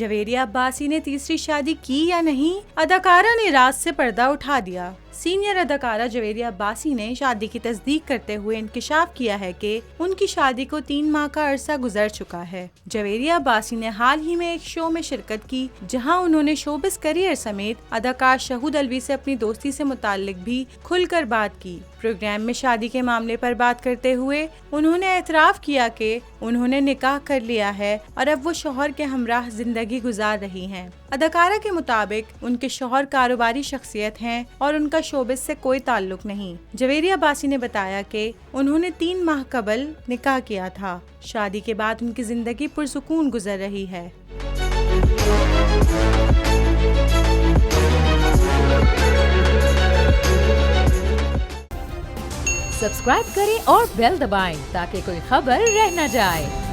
जवेरिया अब्बासी ने तीसरी शादी की या नहीं, अदाकारा ने राज से पर्दा उठा दिया। सीनियर अदाकारा जवेरिया अब्बासी ने शादी की तस्दीक करते हुए इंकशाफ किया है कि उनकी शादी को 3 माह का अरसा गुजर चुका है। जवेरिया अब्बासी ने हाल ही में एक शो में शिरकत की जहां उन्होंने शोबिस करियर समेत अदाकार शहूद अलवी से अपनी दोस्ती से मुताल्लिक भी खुलकर बात की। प्रोग्राम में शादी के मामले पर बात करते हुए उन्होंने एतराफ़ किया कि उन्होंने निकाह कर लिया है और अब वो शौहर के हमराह जिंदगी गुजार रही हैं। अदाकारा के मुताबिक उनके शौहर कारोबारी शख्सियत हैं और उनका शोबिस से कोई ताल्लुक नहीं। जवेरिया अब्बासी ने बताया कि उन्होंने 3 माह कबल निकाह किया था। शादी के बाद उनकी जिंदगी पुरसुकून गुजर रही है। सब्सक्राइब करें और बेल दबाएं ताकि कोई खबर रह न जाए।